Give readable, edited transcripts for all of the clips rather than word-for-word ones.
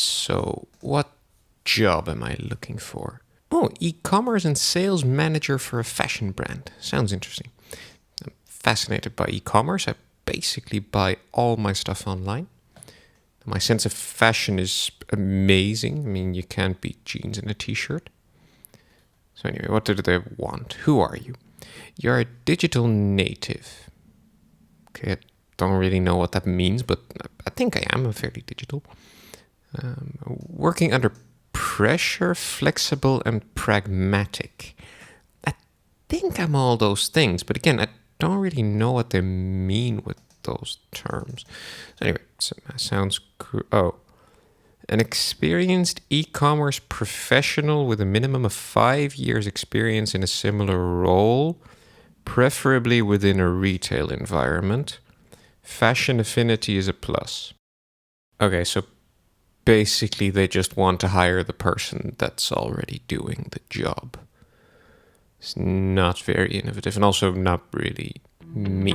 So, what job am I looking for? Oh, e-commerce and sales manager for a fashion brand. Sounds interesting. I'm fascinated by e-commerce. I basically buy all my stuff online. My sense of fashion is amazing. I mean, you can't beat jeans and a t-shirt. So anyway, what do they want? Who are you? You're a digital native. Okay, I don't really know what that means, but I think I am fairly digital. Working under pressure, flexible, and pragmatic. I think I'm all those things, but again, I don't really know what they mean with those terms. So anyway, sounds cool. Oh, an experienced e-commerce professional with a minimum of 5 years experience in a similar role, preferably within a retail environment. Fashion affinity is a plus. Okay, so basically they just want to hire the person that's already doing the job. It's not very innovative and also not really me.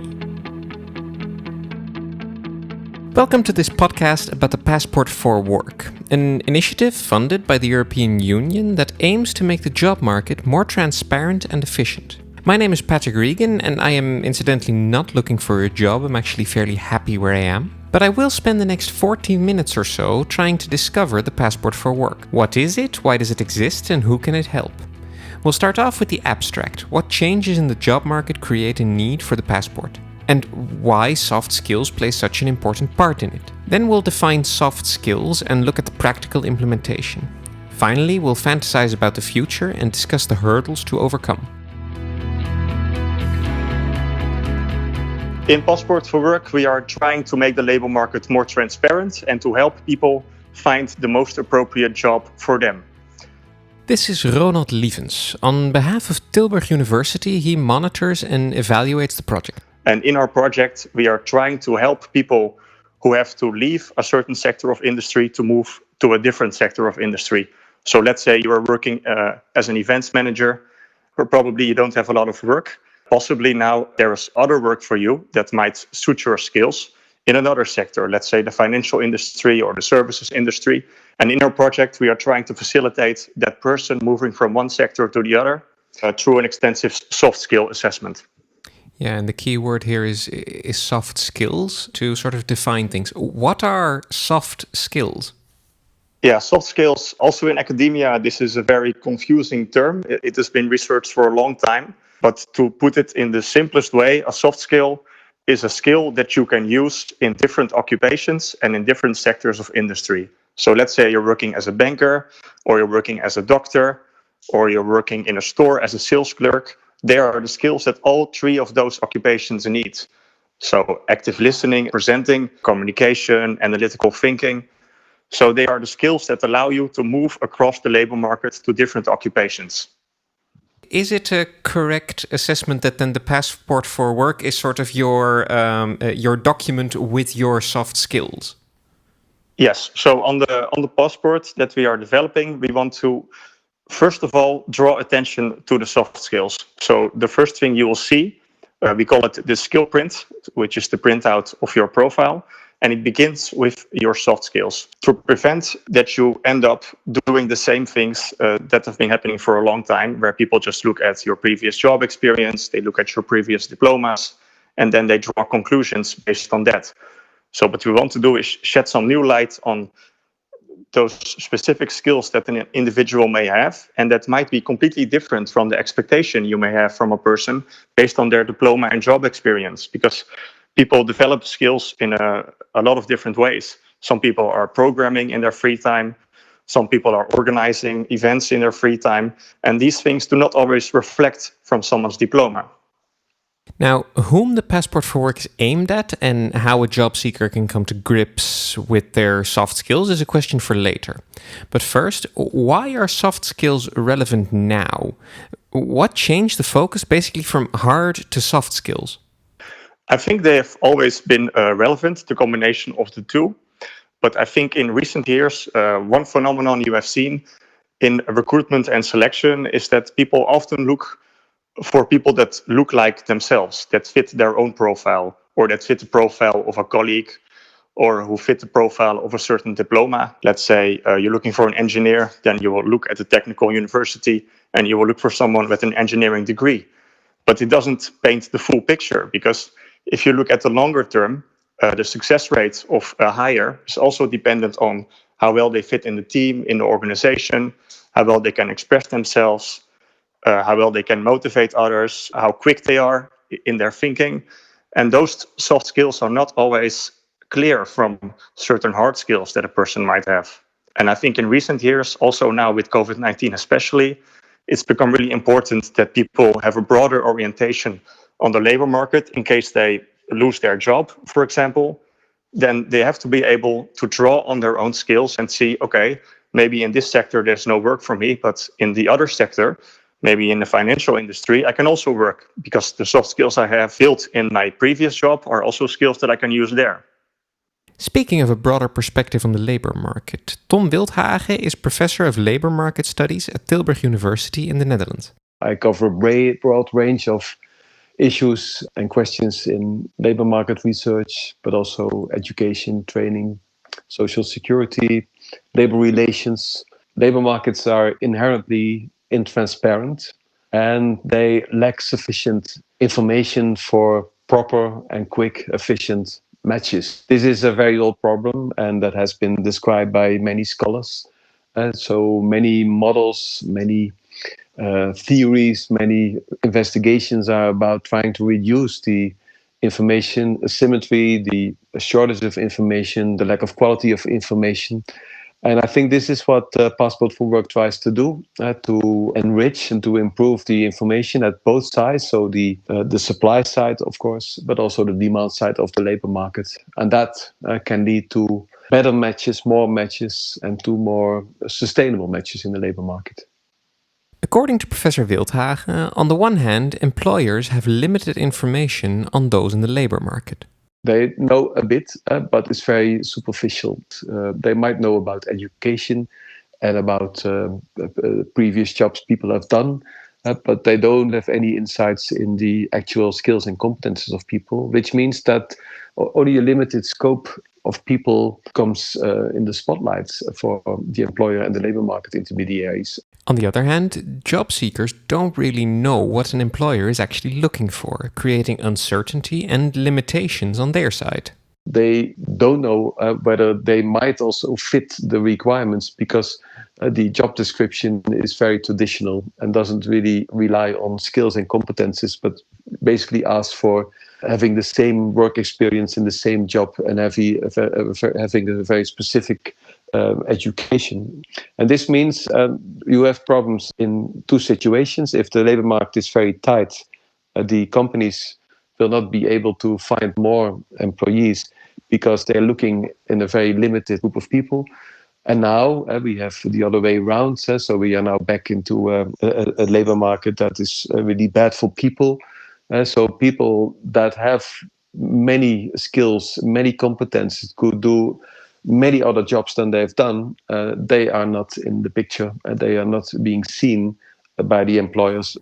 Welcome to this podcast about the Passport4Work, an initiative funded by the European Union that aims to make the job market more transparent and efficient. My name is Patrick Regan, and I am incidentally not looking for a job. I'm actually fairly happy where I am. But I will spend the next 14 minutes or so trying to discover the Passport4Work. What is it, why does it exist, and who can it help? We'll start off with the abstract. What changes in the job market create a need for the passport? And why soft skills play such an important part in it. Then we'll define soft skills and look at the practical implementation. Finally, we'll fantasize about the future and discuss the hurdles to overcome. In Passport4Work, we are trying to make the labor market more transparent and to help people find the most appropriate job for them. This is Ronald Lievens. On behalf of Tilburg University, he monitors and evaluates the project. And in our project, we are trying to help people who have to leave a certain sector of industry to move to a different sector of industry. So let's say you are working as an events manager, or probably you don't have a lot of work. Possibly now there is other work for you that might suit your skills in another sector, let's say the financial industry or the services industry. And in our project, we are trying to facilitate that person moving from one sector to the other through an extensive soft skill assessment. Yeah, and the key word here is soft skills to sort of define things. What are soft skills? Yeah, soft skills, also in academia, this is a very confusing term. It has been researched for a long time. But to put it in the simplest way, a soft skill is a skill that you can use in different occupations and in different sectors of industry. So let's say you're working as a banker, or you're working as a doctor, or you're working in a store as a sales clerk. There are the skills that all three of those occupations need. So active listening, presenting, communication, analytical thinking. So they are the skills that allow you to move across the labor market to different occupations. Is it a correct assessment that then the Passport4Work is sort of your document with your soft skills? Yes. So on the passport that we are developing, we want to first of all draw attention to the soft skills. So the first thing you will see, we call it the skill print, which is the printout of your profile. And it begins with your soft skills to prevent that you end up doing the same things that have been happening for a long time, where people just look at your previous job experience, they look at your previous diplomas, and then they draw conclusions based on that. So what we want to do is shed some new light on those specific skills that an individual may have, and that might be completely different from the expectation you may have from a person based on their diploma and job experience, because people develop skills in a lot of different ways. Some people are programming in their free time. Some people are organizing events in their free time. And these things do not always reflect from someone's diploma. Now, whom the Passport4Work is aimed at and how a job seeker can come to grips with their soft skills is a question for later. But first, why are soft skills relevant now? What changed the focus basically from hard to soft skills? I think they have always been relevant, the combination of the two. But I think in recent years, one phenomenon you have seen in recruitment and selection is that people often look for people that look like themselves, that fit their own profile, or that fit the profile of a colleague, or who fit the profile of a certain diploma. Let's say you're looking for an engineer, then you will look at the technical university and you will look for someone with an engineering degree. But it doesn't paint the full picture, because if you look at the longer term, the success rate of a hire is also dependent on how well they fit in the team, in the organization, how well they can express themselves, how well they can motivate others, how quick they are in their thinking. And those soft skills are not always clear from certain hard skills that a person might have. And I think in recent years, also now with COVID-19 especially, it's become really important that people have a broader orientation on the labor market in case they lose their job, for example. Then they have to be able to draw on their own skills and see, okay, maybe in this sector there's no work for me, but in the other sector, maybe in the financial industry, I can also work, because the soft skills I have built in my previous job are also skills that I can use there. Speaking of a broader perspective on the labor market, Tom Wildhagen is Professor of Labor Market Studies at Tilburg University in the Netherlands. I cover a broad range of issues and questions in labor market research, but also education, training, social security, labor relations. Labor markets are inherently intransparent and they lack sufficient information for proper and quick, efficient matches. This is a very old problem, and that has been described by many scholars. So many models, many theories, many investigations are about trying to reduce the information asymmetry, the shortage of information, the lack of quality of information. And I think this is what Passport4Work tries to do, to enrich and to improve the information at both sides. So the supply side, of course, but also the demand side of the labor market. And that can lead to better matches, more matches, and to more sustainable matches in the labor market. According to Professor Wildhagen, on the one hand, employers have limited information on those in the labor market. They know a bit, but it's very superficial. They might know about education and about previous jobs people have done, but they don't have any insights in the actual skills and competences of people, which means that only a limited scope of people comes in the spotlights for the employer and the labor market intermediaries. On the other hand, job seekers don't really know what an employer is actually looking for, creating uncertainty and limitations on their side. They don't know whether they might also fit the requirements, because the job description is very traditional and doesn't really rely on skills and competences, but basically asks for having the same work experience in the same job and having a very specific education. And this means you have problems in two situations. If the labor market is very tight, the companies will not be able to find more employees because they're looking in a very limited group of people. And now we have the other way around. So we are now back into a labor market that is really bad for people. So people that have many skills, many competences, could do many other jobs than they've done, they are not in the picture and they are not being seen by the employers.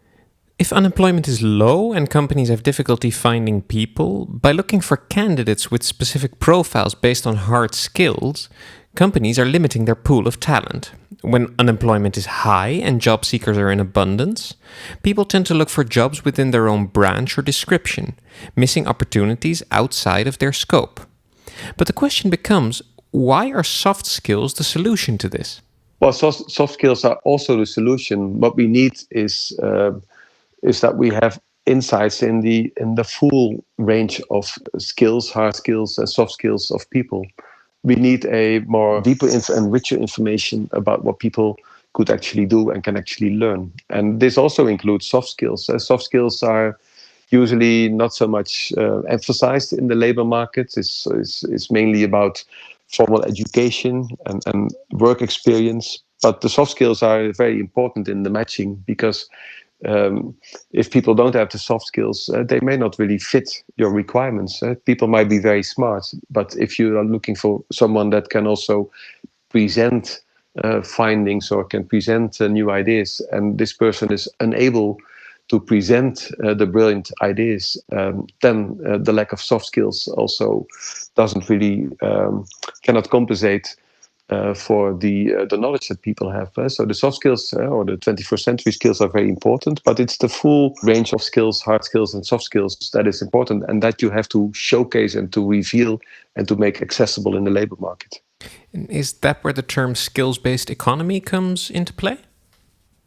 If unemployment is low and companies have difficulty finding people, by looking for candidates with specific profiles based on hard skills, companies are limiting their pool of talent. When unemployment is high and job seekers are in abundance, people tend to look for jobs within their own branch or description, missing opportunities outside of their scope. But the question becomes, why are soft skills the solution to this? Well, soft skills are also the solution. What we need is that we have insights in the full range of skills, hard skills and soft skills of people. We need a more deeper and richer information about what people could actually do and can actually learn. And this also includes soft skills. Soft skills are usually not so much emphasized in the labor market. It's mainly about formal education and work experience. But the soft skills are very important in the matching, because if people don't have the soft skills, they may not really fit your requirements. People might be very smart, but if you are looking for someone that can also present findings or can present new ideas, and this person is unable to present the brilliant ideas, then the lack of soft skills also doesn't really cannot compensate for the knowledge that people have. So the soft skills or the 21st century skills are very important, but it's the full range of skills, hard skills and soft skills, that is important, and that you have to showcase and to reveal and to make accessible in the labor market. And is that where the term skills-based economy comes into play?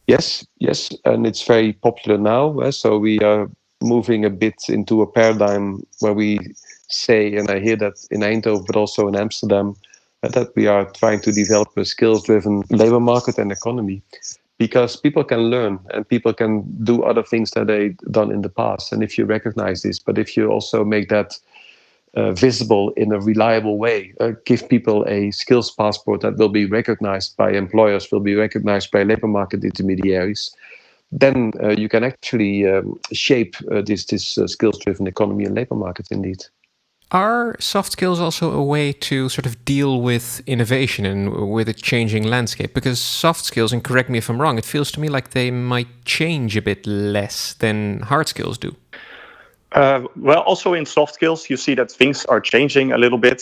Yes, and it's very popular now. So we are moving a bit into a paradigm where we say, and I hear that in Eindhoven, but also in Amsterdam, that we are trying to develop a skills-driven labor market and economy, because people can learn and people can do other things that they've done in the past. And if you recognize this, but if you also make that visible in a reliable way, give people a skills passport that will be recognized by employers, will be recognized by labor market intermediaries, then you can actually shape this skills-driven economy and labor market indeed. Are soft skills also a way to sort of deal with innovation and with a changing landscape? Because soft skills, and correct me if I'm wrong, it feels to me like they might change a bit less than hard skills do. Well, also in soft skills, you see that things are changing a little bit.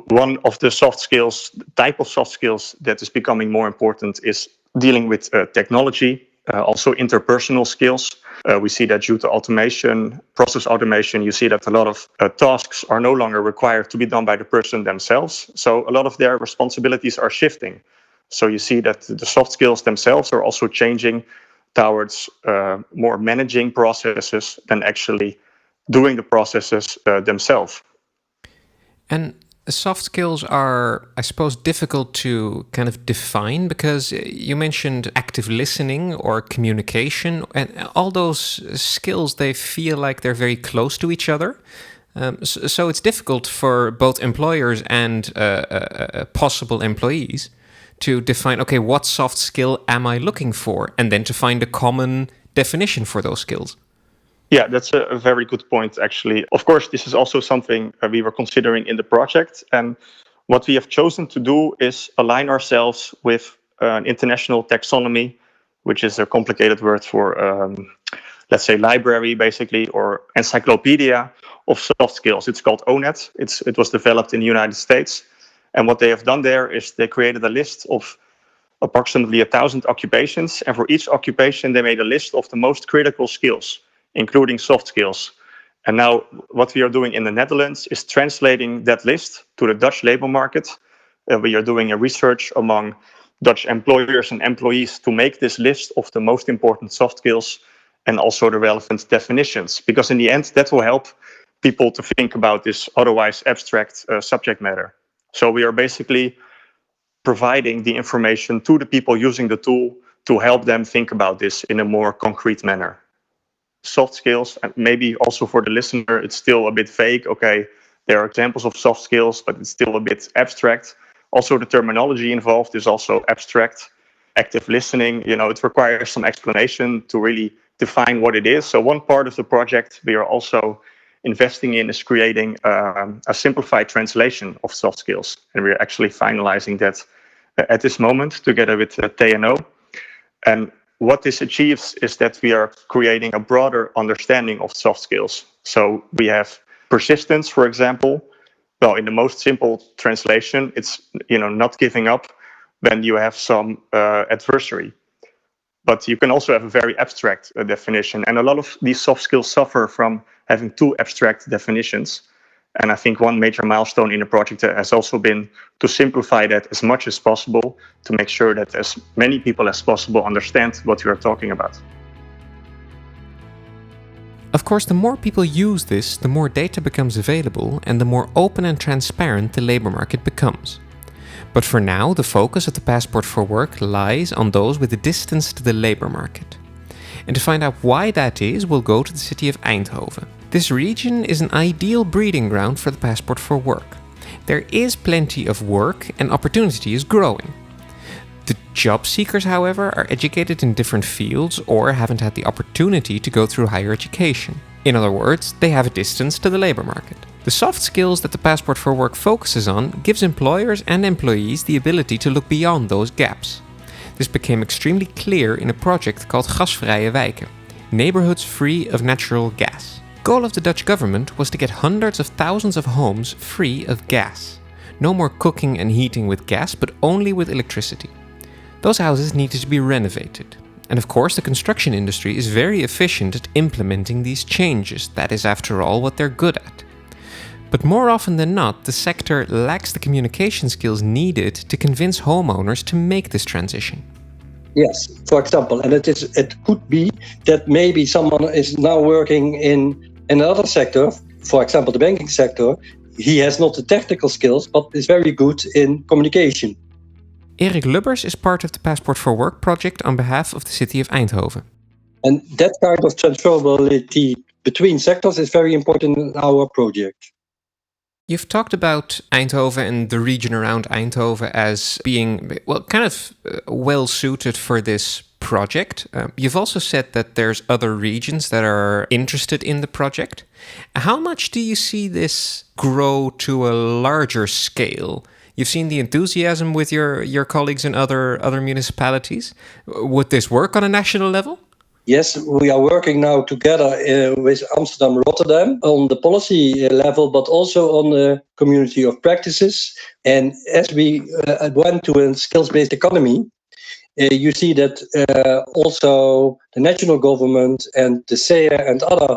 One of the soft skills, type of soft skills that is becoming more important is dealing with technology, also interpersonal skills. We see that due to automation, process automation, you see that a lot of tasks are no longer required to be done by the person themselves. So a lot of their responsibilities are shifting. So you see that the soft skills themselves are also changing towards more managing processes than actually doing the processes themselves. And soft skills are, I suppose, difficult to kind of define, because you mentioned active listening or communication, and all those skills, they feel like they're very close to each other. So it's difficult for both employers and possible employees to define, okay, what soft skill am I looking for? And then to find a common definition for those skills. Yeah, that's a very good point, actually. Of course, this is also something we were considering in the project. And what we have chosen to do is align ourselves with an international taxonomy, which is a complicated word for, let's say, library, basically, or encyclopedia of soft skills. It's called ONET. It was developed in the United States. And what they have done there is they created a list of approximately 1,000 occupations. And for each occupation, they made a list of the most critical skills, including soft skills. And now what we are doing in the Netherlands is translating that list to the Dutch labor market. We are doing a research among Dutch employers and employees to make this list of the most important soft skills and also the relevant definitions. Because in the end, that will help people to think about this otherwise abstract subject matter. So we are basically providing the information to the people using the tool to help them think about this in a more concrete manner. Soft skills, and maybe also for the listener, it's still a bit vague. Okay, there are examples of soft skills, but it's still a bit abstract. Also, the terminology involved is also abstract. Active listening, it requires some explanation to really define what it is. So one part of the project we are also investing in is creating a simplified translation of soft skills. And we're actually finalizing that at this moment together with TNO. And what this achieves is that we are creating a broader understanding of soft skills. So we have persistence, for example. Well, in the most simple translation, it's not giving up when you have some adversary. But you can also have a very abstract definition. And a lot of these soft skills suffer from having too abstract definitions. And I think one major milestone in the project has also been to simplify that as much as possible to make sure that as many people as possible understand what we are talking about. Of course, the more people use this, the more data becomes available and the more open and transparent the labor market becomes. But for now, the focus of the Passport4Work lies on those with the distance to the labor market. And to find out why that is, we'll go to the city of Eindhoven. This region is an ideal breeding ground for the Passport4Work. There is plenty of work and opportunity is growing. The job seekers, however, are educated in different fields or haven't had the opportunity to go through higher education. In other words, they have a distance to the labor market. The soft skills that the Passport4Work focuses on gives employers and employees the ability to look beyond those gaps. This became extremely clear in a project called Gasvrije Wijken. neighborhoods free of natural gas. Goal of the Dutch government was to get hundreds of thousands of homes free of gas. No more cooking and heating with gas, but only with electricity. Those houses needed to be renovated. And of course, the construction industry is very efficient at implementing these changes. That is, after all, what they're good at. But more often than not, the sector lacks the communication skills needed to convince homeowners to make this transition. Yes, for example, and it could be that maybe someone is now working in another sector, for example, the banking sector. He has not the technical skills, but is very good in communication. Erik Lubbers is part of the Passport4Work project on behalf of the city of Eindhoven. And that kind of transferability between sectors is very important in our project. You've talked about Eindhoven and the region around Eindhoven as being, kind of well suited for this project. You've also said that there's other regions that are interested in the project. How much do you see this grow to a larger scale? You've seen the enthusiasm with your colleagues in other municipalities. Would this work on a national level? Yes, we are working now together with Amsterdam, Rotterdam on the policy level, but also on the community of practices. And as we went to a skills-based economy, you see that also the national government and the SEA and other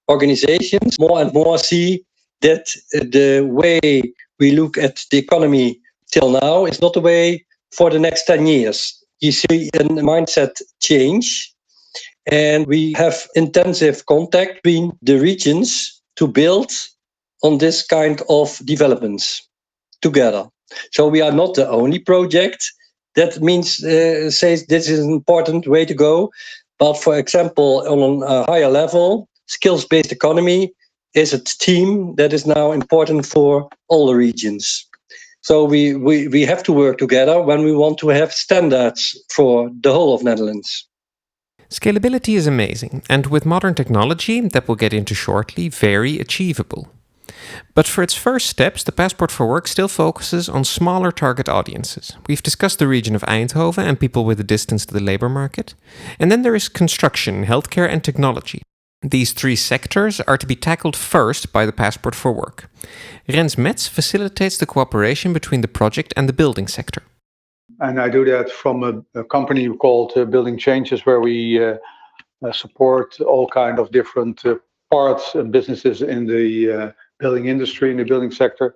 organizations more and more see that the way we look at the economy till now is not the way for the next 10 years. You see a mindset change. And we have intensive contact between the regions to build on this kind of developments together. So we are not the only project. That means says this is an important way to go. But for example, on a higher level, skills-based economy is a theme that is now important for all the regions. So we have to work together when we want to have standards for the whole of Netherlands. Scalability is amazing, and with modern technology, that we'll get into shortly, very achievable. But for its first steps, the Passport4Work still focuses on smaller target audiences. We've discussed the region of Eindhoven and people with a distance to the labor market. And then there is construction, healthcare and technology. These three sectors are to be tackled first by the Passport4Work. Rens Metz facilitates the cooperation between the project and the building sector. And I do that from a company called Building Changes, where we support all kind of different parts and businesses in the building industry, in the building sector.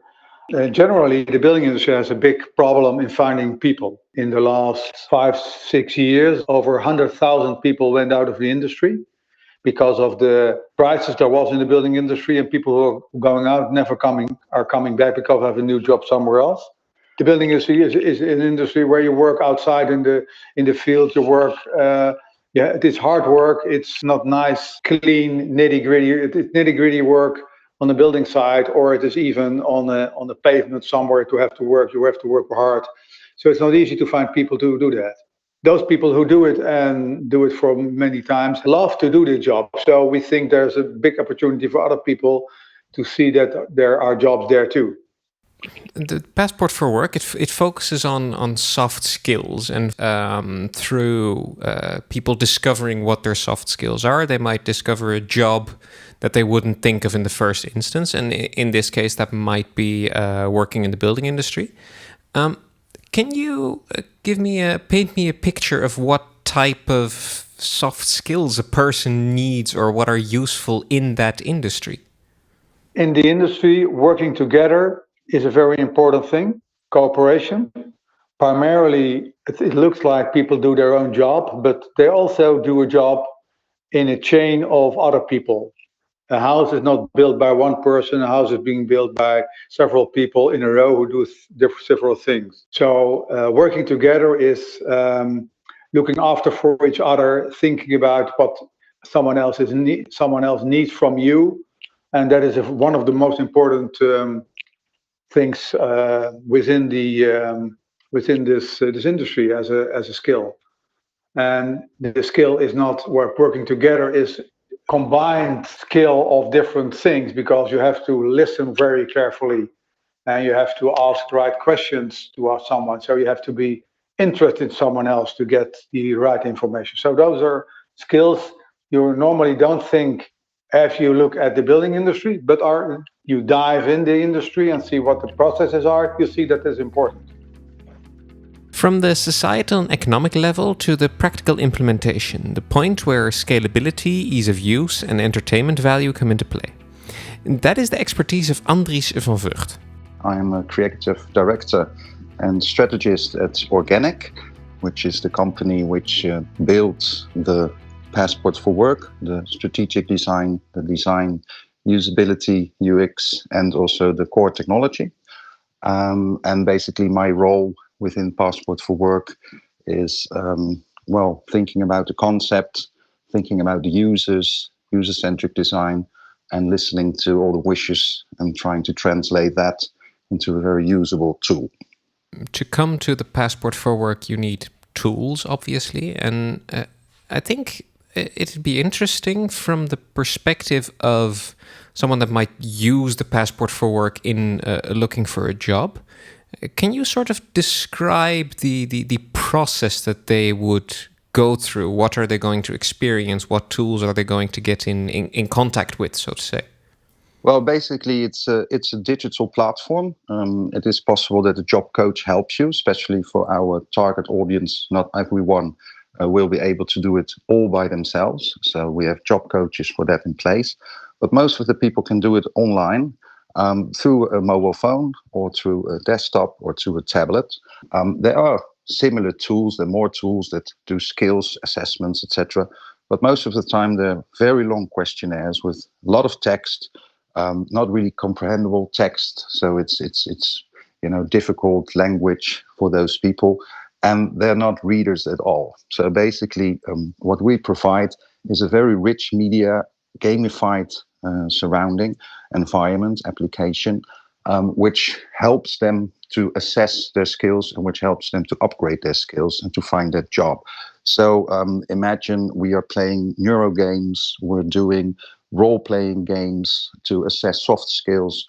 Generally, the building industry has a big problem in finding people. In the last 5-6 years, over 100,000 people went out of the industry because of the crisis there was in the building industry, and people who are going out are coming back because they have a new job somewhere else. The building industry is an industry where you work outside in the field. You work, it is hard work. It's not nice, clean, nitty gritty. It's nitty gritty work on the building site, or it is even on the pavement somewhere to have to work. You have to work hard, so it's not easy to find people to do that. Those people who do it and do it for many times love to do the job. So we think there's a big opportunity for other people to see that there are jobs there too. The Passport4Work, it focuses on soft skills, and through people discovering what their soft skills are, they might discover a job that they wouldn't think of in the first instance, and in this case that might be working in the building industry. Can you paint me a picture of what type of soft skills a person needs or what are useful in that industry? In the industry, working together is a very important thing. Cooperation. Primarily, it looks like people do their own job, but they also do a job in a chain of other people. A house is not built by one person. A house is being built by several people in a row who do several things. So working together is looking after for each other, thinking about what someone else needs from you, and that is one of the most important things within this industry as a skill. And the skill is not working together, is combined skill of different things, because you have to listen very carefully and you have to ask the right questions to ask someone. So you have to be interested in someone else to get the right information. So those are skills you normally don't think if you look at the building industry, but you dive in the industry and see what the processes are, you see that is important. From the societal and economic level to the practical implementation, the point where scalability, ease of use, and entertainment value come into play. That is the expertise of Andries van Vught. I am a creative director and strategist at Organic, which is the company which builds the Passport4Work, the strategic design, the design, usability, UX, and also the core technology. And basically my role within Passport4Work is, thinking about the concept, thinking about the users, user-centric design, and listening to all the wishes and trying to translate that into a very usable tool. To come to the Passport4Work, you need tools, obviously, and I think it'd be interesting from the perspective of someone that might use the Passport4Work in looking for a job. Can you sort of describe the process that they would go through? What are they going to experience? What tools are they going to get in contact with, so to say? Well, basically, it's a digital platform. It is possible that a job coach helps you, especially for our target audience. Not everyone will be able to do it all by themselves. So we have job coaches for that in place. But most of the people can do it online through a mobile phone or through a desktop or through a tablet. There are similar tools. There are more tools that do skills assessments, etc. But most of the time, they're very long questionnaires with a lot of text. Not really comprehensible text, so it's difficult language for those people, and they're not readers at all. So basically, what we provide is a very rich media, gamified surrounding environment application, which helps them to assess their skills and which helps them to upgrade their skills and to find that job. So imagine we are playing neuro games, we're doing role-playing games to assess soft skills.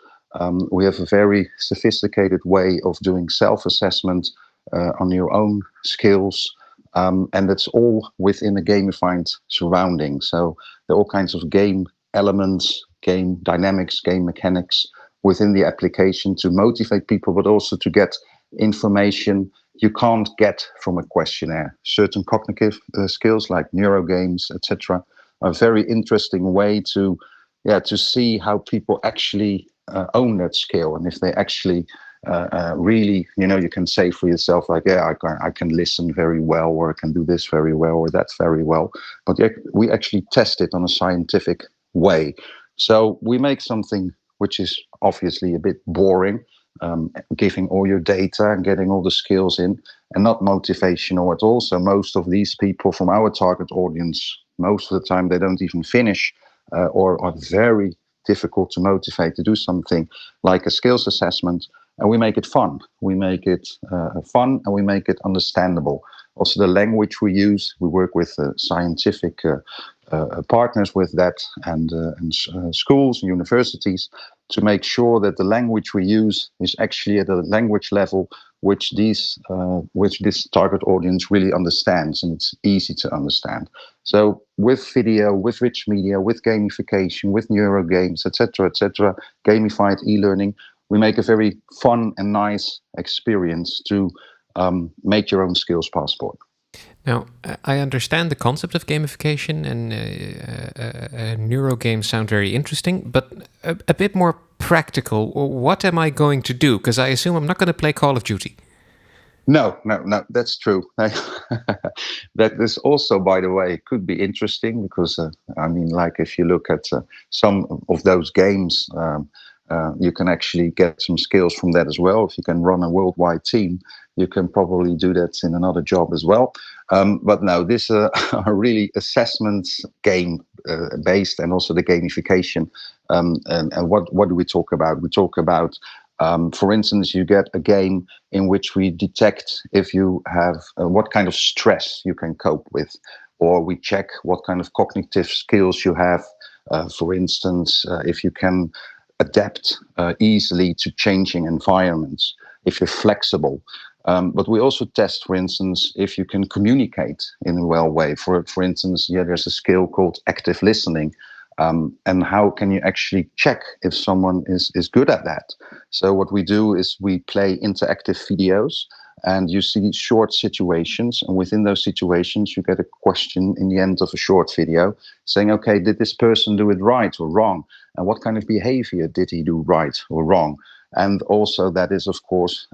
We have a very sophisticated way of doing self-assessment on your own skills, and that's all within a gamified surrounding. So there are all kinds of game elements, game dynamics, game mechanics within the application to motivate people, but also to get information you can't get from a questionnaire. Certain cognitive skills like neuro games, etc., a very interesting way to see how people actually own that skill, and if they actually really, you can say for yourself like, I can listen very well, or I can do this very well, or that very well. But we actually test it on a scientific way. So we make something which is obviously a bit boring, giving all your data and getting all the skills in, and not motivational at all. So most of these people from our target audience, most of the time they don't even finish or are very difficult to motivate to do something like a skills assessment. And we make it fun. We make it fun and we make it understandable. Also the language we use, we work with scientific partners with that and schools and universities to make sure that the language we use is actually at a language level which this target audience really understands, and it's easy to understand. So with video, with rich media, with gamification, with neuro games, etc., gamified e-learning, we make a very fun and nice experience to make your own skills passport. Now, I understand the concept of gamification, and neuro games sound very interesting, but a bit more practical. What am I going to do? Because I assume I'm not going to play Call of Duty. No, that's true. That is also, by the way, could be interesting because, if you look at some of those games, you can actually get some skills from that as well. If you can run a worldwide team, you can probably do that in another job as well. But no, this are really assessments game based, and also the gamification. And what do we talk about? We talk about, for instance, you get a game in which we detect if you have what kind of stress you can cope with, or we check what kind of cognitive skills you have. For instance, if you can adapt easily to changing environments, if you're flexible. But we also test, for instance, if you can communicate in a well way. For instance, there's a skill called active listening. And how can you actually check if someone is good at that? So what we do is we play interactive videos, and you see short situations, and within those situations you get a question in the end of a short video saying, okay, did this person do it right or wrong? And what kind of behavior did he do right or wrong? And also that is, of course,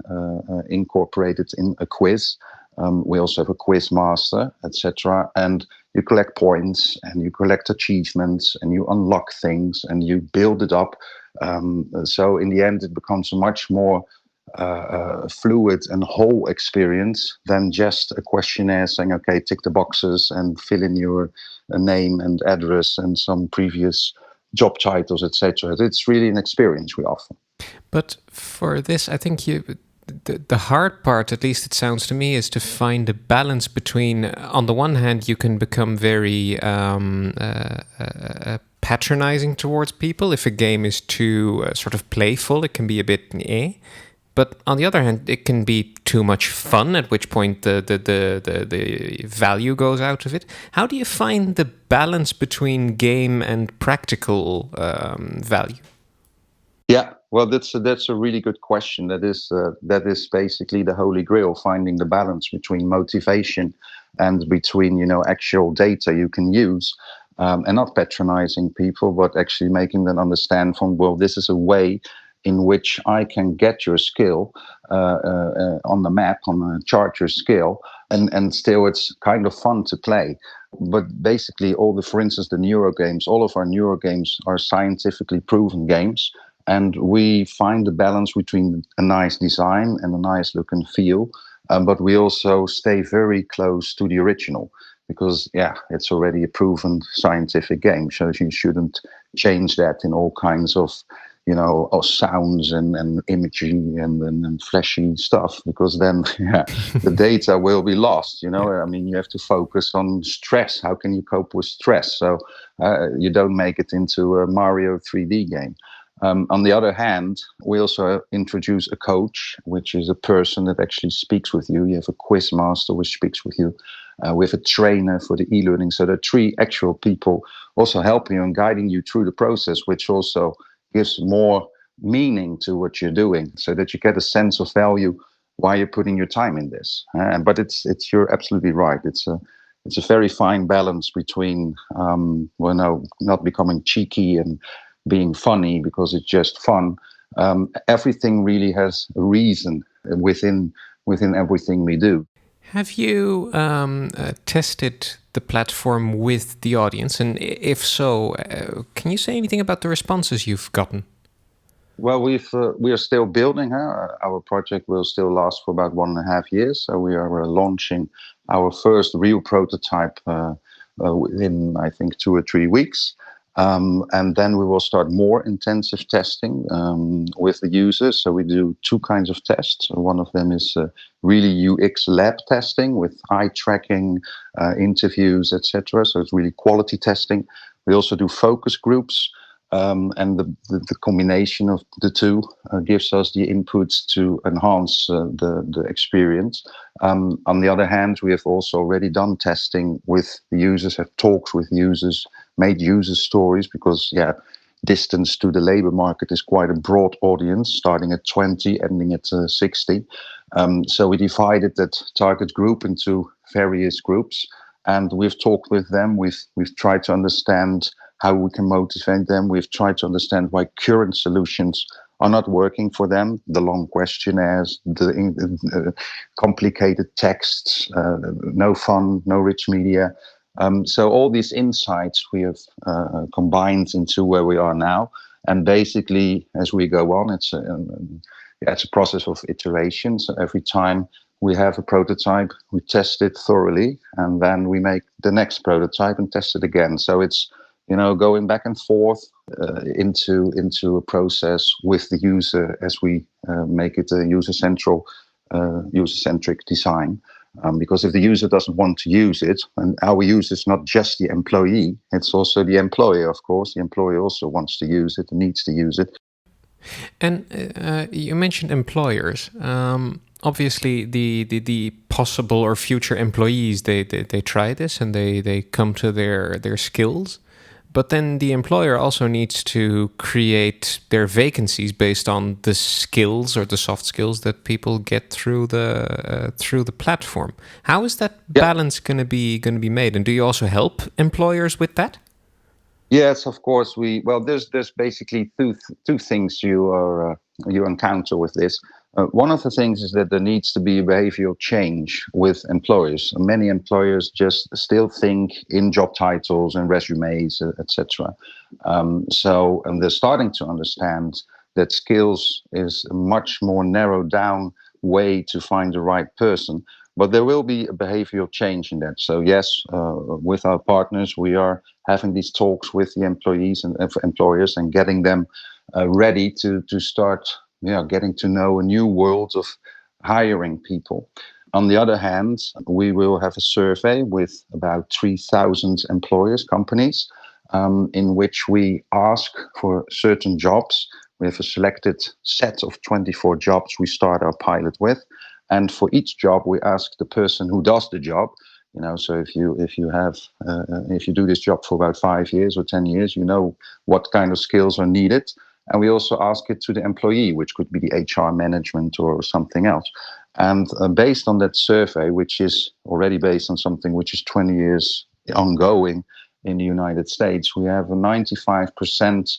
incorporated in a quiz. We also have a quiz master, etc. And you collect points and you collect achievements and you unlock things and you build it up. So in the end, it becomes a much more fluid and whole experience than just a questionnaire saying, okay, tick the boxes and fill in your name and address and some previous job titles, etc. It's really an experience we offer. But for this, I think the hard part, at least it sounds to me, is to find a balance between, on the one hand, you can become very patronizing towards people. If a game is too sort of playful, it can be a bit But on the other hand, it can be too much fun, at which point the value goes out of it. How do you find the balance between game and practical value? Yeah, well, that's a really good question. That is basically the holy grail: finding the balance between motivation and between actual data you can use, and not patronizing people, but actually making them understand from, well, this is a way in which I can get your skill on the map, chart your skill, and still it's kind of fun to play. But basically, for instance, the neurogames, all of our neurogames are scientifically proven games. And we find the balance between a nice design and a nice look and feel, but we also stay very close to the original because, it's already a proven scientific game. So you shouldn't change that in all kinds of, sounds and imagery and flashy stuff, because then the data will be lost. I mean, you have to focus on stress. How can you cope with stress? So you don't make it into a Mario 3D game. On the other hand, we also introduce a coach, which is a person that actually speaks with you. You have a quiz master which speaks with you. We have a trainer for the e-learning. So there are 3 actual people also helping you and guiding you through the process, which also gives more meaning to what you're doing, so that you get a sense of value why you're putting your time in this. But you're absolutely right. It's a very fine balance between not becoming cheeky and being funny because it's just fun. Everything really has a reason within everything we do. Have you tested the platform with the audience? And if so, can you say anything about the responses you've gotten? Well, we are still building. Our project will still last for about 1.5 years. So we are launching our first real prototype within, I think, 2 or 3 weeks. And then we will start more intensive testing with the users. So we do 2 kinds of tests. One of them is really UX lab testing with eye tracking, interviews, etc. So it's really quality testing. We also do focus groups. And the combination of the 2 gives us the inputs to enhance the experience. On the other hand, we have also already done testing with the users, have talks with users, made user stories, because distance to the labor market is quite a broad audience, starting at 20, ending at 60. So we divided that target group into various groups, and we've talked with them. We've tried to understand how we can motivate them. We've tried to understand why current solutions are not working for them. The long questionnaires, the complicated texts, no fun, no rich media. So all these insights we have combined into where we are now. And basically, as we go on, it's a process of iteration. So every time we have a prototype, we test it thoroughly, and then we make the next prototype and test it again. So it's going back and forth into a process with the user as we make it a user-centric design. Because if the user doesn't want to use it, and our user is not just the employee, it's also the employer, of course. The employer also wants to use it and needs to use it. And you mentioned employers. obviously the possible or future employees they try this and they come to their skills, but then the employer also needs to create their vacancies based on the skills or the soft skills that people get through the platform. How is that balance going to be made, and do you also help employers with that? Yes, of course. There's basically two things you encounter with this. One of the things is that there needs to be a behavioral change with employers. Many employers just still think in job titles and resumes, etc. And they're starting to understand that skills is a much more narrowed down way to find the right person. But there will be a behavioral change in that. So yes, with our partners, we are having these talks with the employees and employers and getting them ready to start getting to know a new world of hiring people. On the other hand, we will have a survey with about 3,000 employers, companies, in which we ask for certain jobs. We have a selected set of 24 jobs we start our pilot with. And for each job, we ask the person who does the job. So if you do this job for about 5 years or 10 years, you know what kind of skills are needed. And we also ask it to the employee, which could be the HR management or something else. And based on that survey, which is already based on something which is 20 years ongoing in the United States, we have a 95%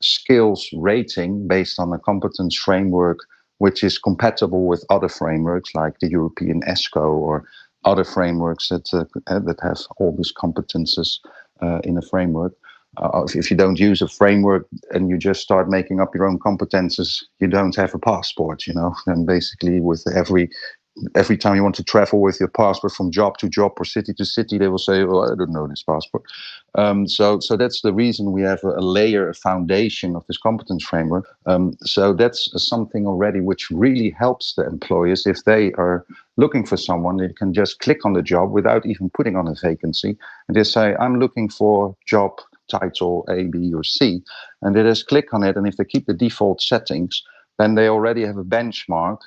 skills rating based on a competence framework, which is compatible with other frameworks like the European ESCO or other frameworks that have all these competences in a framework. If you don't use a framework and you just start making up your own competences, you don't have a passport, And basically with every time you want to travel with your passport from job to job or city to city, they will say, well, I don't know this passport. So that's the reason we have a foundation of this competence framework. So that's something already which really helps the employers. If they are looking for someone, they can just click on the job without even putting on a vacancy. And they say, I'm looking for job title A, B, or C. And they just click on it. And if they keep the default settings, then they already have a benchmark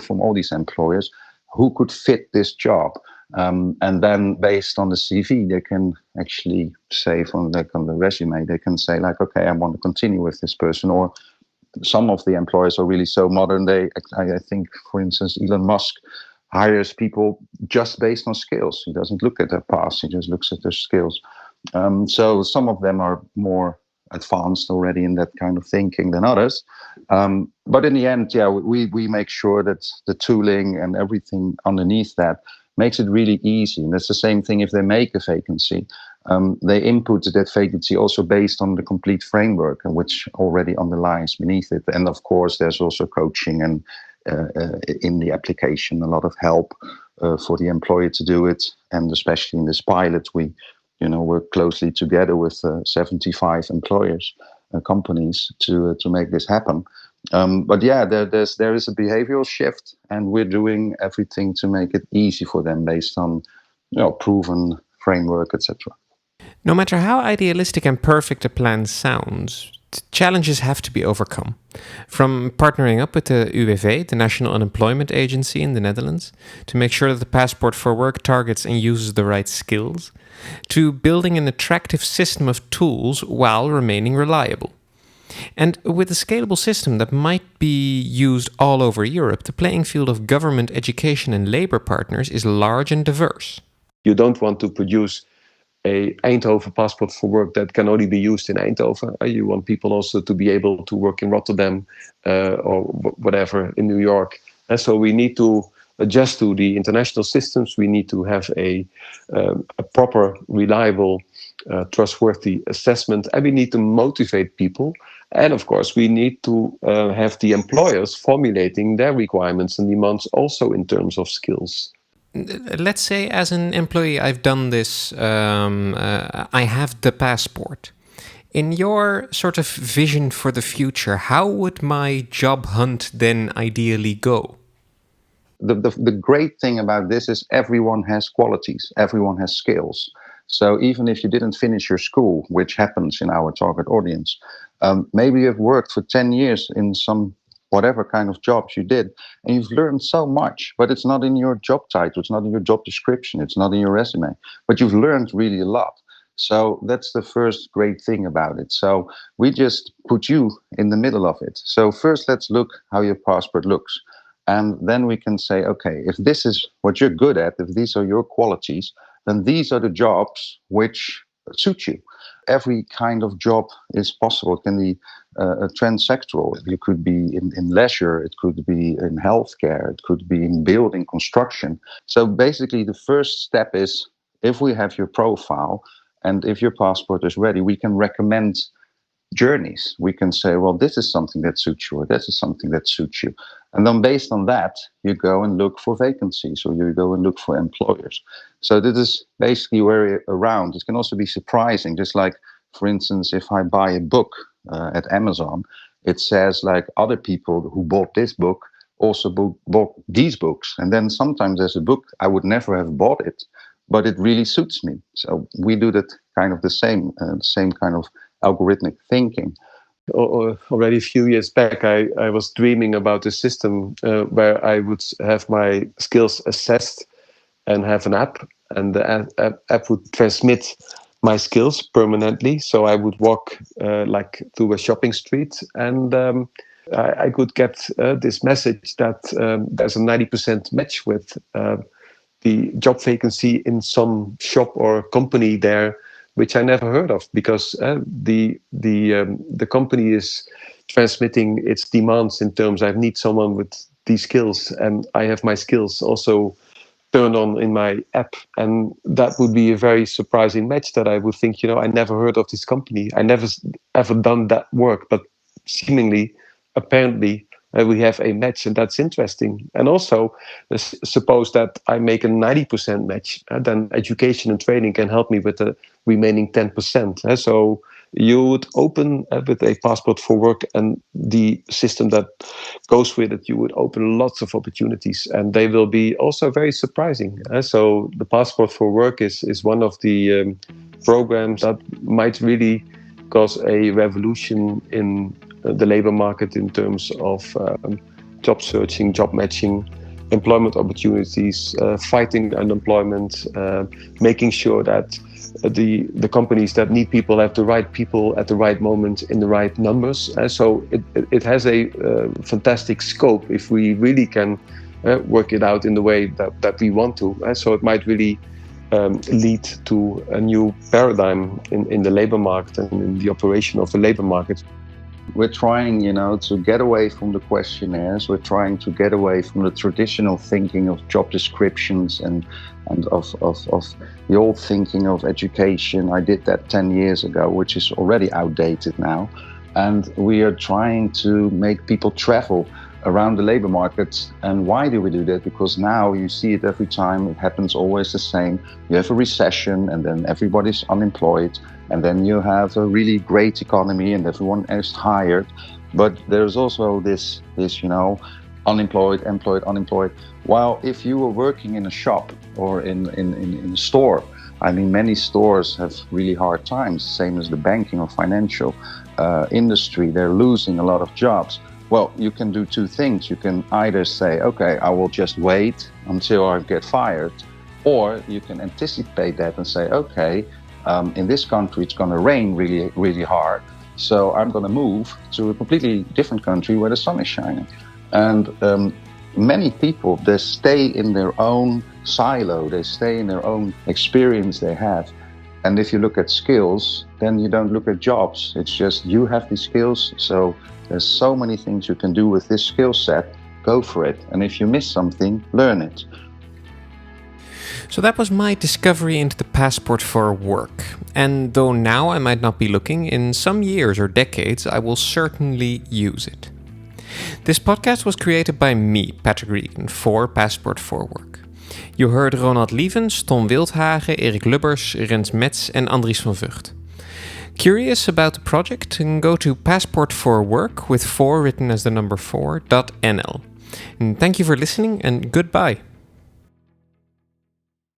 from all these employers who could fit this job. And then based on the CV, they can actually say on the resume, they can say like, okay, I want to continue with this person. Or some of the employers are really so modern. I think, for instance, Elon Musk hires people just based on skills. He doesn't look at their past. He just looks at their skills. So some of them are more advanced already in that kind of thinking than others. But in the end, we make sure that the tooling and everything underneath that makes it really easy. And that's the same thing if they make a vacancy. They input that vacancy also based on the complete framework, and which already underlies beneath it. And of course, there's also coaching and in the application, a lot of help for the employer to do it. And especially in this pilot, we work closely together with 75 employers, companies to make this happen. But there is a behavioral shift, and we're doing everything to make it easy for them based on proven framework, etc. No matter how idealistic and perfect a plan sounds, challenges have to be overcome. From partnering up with the UWV, the National Unemployment Agency in the Netherlands, to make sure that the Passport4Work targets and uses the right skills, to building an attractive system of tools while remaining reliable. And with a scalable system that might be used all over Europe, the playing field of government, education and labor partners is large and diverse. You don't want to produce a Eindhoven Passport4Work that can only be used in Eindhoven. You want people also to be able to work in Rotterdam or whatever in New York. And so we need to adjust to the international systems. We need to have a proper, reliable, trustworthy assessment, and we need to motivate people. And of course, we need to have the employers formulating their requirements and demands also in terms of skills. Let's say as an employee, I've done this, I have the passport. In your sort of vision for the future, how would my job hunt then ideally go? The great thing about this is everyone has qualities, everyone has skills. So even if you didn't finish your school, which happens in our target audience, maybe you've worked for 10 years in some whatever kind of jobs you did, and you've learned so much, but it's not in your job title, it's not in your job description, it's not in your resume, but you've learned really a lot. So that's the first great thing about it. So we just put you in the middle of it. So first let's look how your passport looks. And then we can say, okay, if this is what you're good at, if these are your qualities, then these are the jobs which suit you. Every kind of job is possible. It can be transsectoral. You could be in leisure. It could be in healthcare. It could be in building, construction. So basically the first step is, if we have your profile and if your passport is ready, we can recommend journeys. We can say, well, this is something that suits you, or this is something that suits you. And then based on that, you go and look for vacancies, or you go and look for employers. So this is basically where around. It can also be surprising, just like, for instance, if I buy a book at Amazon, it says like other people who bought this book also bought these books. And then sometimes there's a book, I would never have bought it, but it really suits me. So we do that kind of the same kind of algorithmic thinking. Already a few years back, I was dreaming about a system where I would have my skills assessed and have an app, and the app would transmit my skills permanently. So I would walk like through a shopping street, and I could get this message that there's a 90% match with the job vacancy in some shop or company there, which I never heard of, because the company is transmitting its demands in terms, I need someone with these skills, and I have my skills also turned on in my app. And that would be a very surprising match that I would think, I never heard of this company. I never ever done that work, but seemingly, apparently, we have a match, and that's interesting. And also, suppose that I make a 90% match, then education and training can help me with the remaining 10%. So you would open with a Passport4Work and the system that goes with it, you would open lots of opportunities, and they will be also very surprising. So the Passport4Work is one of the programs that might really cause a revolution in the labor market in terms of job searching, job matching, employment opportunities, fighting unemployment, making sure that the companies that need people have the right people at the right moment in the right numbers. So it has a fantastic scope if we really can work it out in the way that we want to. So it might really lead to a new paradigm in the labor market and in the operation of the labor market. We're trying, to get away from the questionnaires. We're trying to get away from the traditional thinking of job descriptions and of the old thinking of education. I did that 10 years ago, which is already outdated now. And we are trying to make people travel around the labor market. And why do we do that? Because now you see it every time. It happens always the same. You have a recession, and then everybody's unemployed, and then you have a really great economy and everyone is hired. But there's also this unemployed, employed, unemployed. While if you were working in a shop or in a store, many stores have really hard times, same as the banking or financial industry. They're losing a lot of jobs. Well, you can do two things. You can either say, okay, I will just wait until I get fired, or you can anticipate that and say, okay, in this country it's going to rain really, really hard, so I'm going to move to a completely different country where the sun is shining. And many people, they stay in their own silo, they stay in their own experience they have. And if you look at skills, then you don't look at jobs. It's just you have these skills, so there's so many things you can do with this skill set. Go for it. And if you miss something, learn it. So that was my discovery into the Passport4Work. And though now I might not be looking, in some years or decades I will certainly use it. This podcast was created by me, Patrick Regan, for Passport4Work. You heard Ronald Lievens, Tom Wildhagen, Erik Lubbers, Rens Metz and Andries van Vught. Curious about the project? Go to Passport4Work with 4 written as the number 4.nl. And thank you for listening, and goodbye.